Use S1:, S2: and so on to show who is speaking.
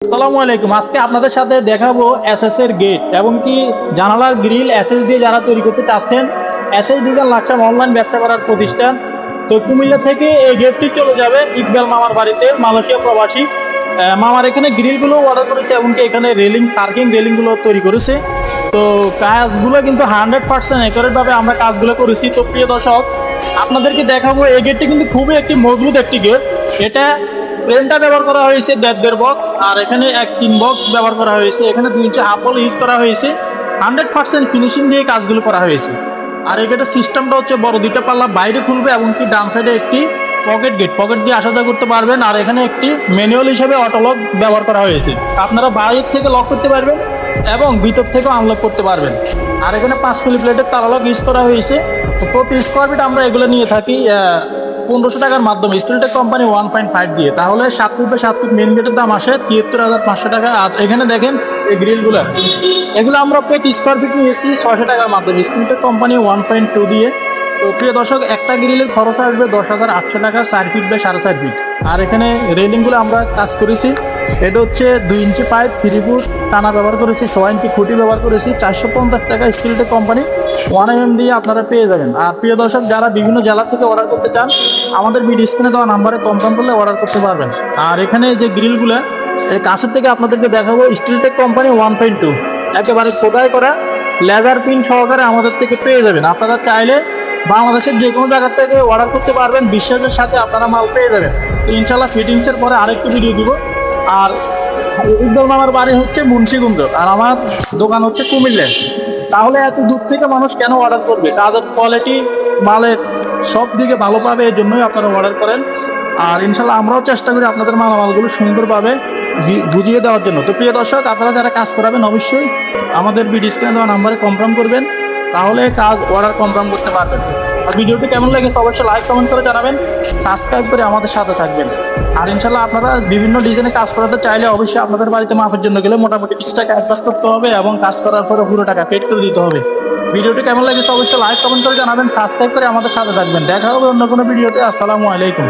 S1: আসসালামু আলাইকুম। আজকে আপনাদের সাথে দেখাবো এসএস এর গেট এবং কি জানালার গ্রিল এসএস দিয়ে যারা তৈরি করতে চাচ্ছেন। এসএস ডিজাইন লাকসাম অনলাইন ব্যবসা করার প্রতিষ্ঠান। তো কুমিল্লা থেকে এই গেটটি চলে যাবে ইকবাল মামার বাড়িতে, মালয়েশিয়া প্রবাসী। মামার এখানে গ্রিলগুলো অর্ডার করেছে এবং কি এখানে রেলিং পার্কিং রেলিংগুলো তৈরি করেছে। তো কাজগুলো কিন্তু 100% অ্যাকুরেট ভাবে আমরা কাজগুলো করেছি। তো প্রিয় দর্শক, আপনাদেরকে দেখাবো এই গেটটি কিন্তু খুবই একটি মজবুত একটি গেট। এটা ফ্রেমটা ব্যবহার করা হয়েছে 1.5 বক্স, আর এখানে 1-3 বক্স ব্যবহার করা হয়েছে। এখানে 2 ইঞ্চি আপল ইউজ করা হয়েছে। 100% ফিনিশিং দিয়ে কাজগুলো করা হয়েছে। আর এখানে সিস্টেমটা হচ্ছে বড় দুইটা পাল্লা বাইরে খুলবে এবং কি ডান সাইডে একটি পকেট গেট, পকেট দিয়ে আসা যাওয়া করতে পারবেন। আর এখানে একটি ম্যানুয়াল হিসেবে অটো লক ব্যবহার করা হয়েছে। আপনারা বাইরে থেকে লক করতে পারবেন এবং ভিতর থেকেও আনলক করতে পারবেন। আর এখানে 5 মিলি প্লেটের তালা লক ইউজ করা হয়েছে। তো প্রতি স্কোয়ার ফিট আমরা এগুলো নিয়ে থাকি 1500 টাকার মাধ্যমে স্টিলটেক কোম্পানি 1.5 দিয়ে। তাহলে 7 ফুট বাই 7 ফুট মেন গেটের দাম আসে 73,500 টাকা। আর এখানে দেখেন এই গ্রিলগুলো, এগুলো আমরা প্রতি স্কোয়ার ফিট নিয়েছি 600 টাকার মাধ্যমে স্টিলটেক কোম্পানি 1.2 দিয়ে। তো প্রিয় দর্শক, একটা গ্রিলের খরচ আসবে 10,800 টাকা 4 ফিট বাই 4.5 ফিট। আর এখানে রেলিংগুলো আমরা কাজ করেছি। এটা হচ্ছে 2 ইঞ্চি পাইপ 3 ফুট টানা ব্যবহার করেছি, 6 ইঞ্চি খুঁটি ব্যবহার করেছি। 450 টাকা স্টিলটেক কোম্পানি 1 দিয়ে আপনারা পেয়ে যাবেন। আর প্রিয় দর্শক, যারা বিভিন্ন জেলা থেকে অর্ডার করতে চান, আমাদের ভিডিও স্ক্রিনে দেওয়া নাম্বারে কনফার্ম করলে অর্ডার করতে পারবেন। আর এখানে যে গ্রিলগুলো এই কাছের থেকে আপনাদেরকে দেখাবো স্টিলটেক কোম্পানি 1.2 একেবারে খোদাই করা লেজার পিন সহকারে আমাদের থেকে পেয়ে যাবেন। আপনারা চাইলে বাংলাদেশের যে কোনো জায়গা থেকে অর্ডার করতে পারবেন, বিশ্বাসের সাথে আপনারা মাল পেয়ে যাবেন। তো ইনশাল্লাহ ফিটিংসের পরে আরেকটু ভিডিও দিব। আর ইকবাল মামার বাড়ি হচ্ছে মুন্সিগঞ্জ আর আমার দোকান হচ্ছে কুমিল্লা। তাহলে এত দূর থেকে মানুষ কেন অর্ডার করবে? কাজের কোয়ালিটি মালের সব দিকে ভালো পাবে, এই জন্যই আপনারা অর্ডার করেন। আর ইনশাল্লাহ আমরাও চেষ্টা করি আপনাদের মালামালগুলো সুন্দরভাবে বুঝিয়ে দেওয়ার জন্য। তো প্রিয় দর্শক, আপনারা যারা কাজ করাবেন অবশ্যই আমাদের ভিডিও স্ক্রিনে দেওয়া নাম্বারে কনফার্ম করবেন, তাহলে কাজ অর্ডার কনফার্ম করতে পারবেন। আর ভিডিওটি কেমন লেগেছে অবশ্যই লাইক কমেন্ট করে জানাবেন, সাবস্ক্রাইব করে আমাদের সাথে থাকবেন। আর ইনশাল্লাহ আপনারা বিভিন্ন ডিজাইনে কাজ করাতে চাইলে অবশ্যই আপনাদের বাড়িতে মাপের জন্য গেলে মোটামুটি কিছু টাকা অ্যাডভান্স করতে হবে এবং কাজ করার পরে পুরো টাকা পেড করে দিতে হবে। ভিডিওটি কেমন লেগেছে অবশ্যই লাইক কমেন্ট করে জানাবেন, সাবস্ক্রাইব করে আমাদের সাথে থাকবেন। দেখা হবে অন্য কোনো ভিডিওতে। আসসালামু আলাইকুম।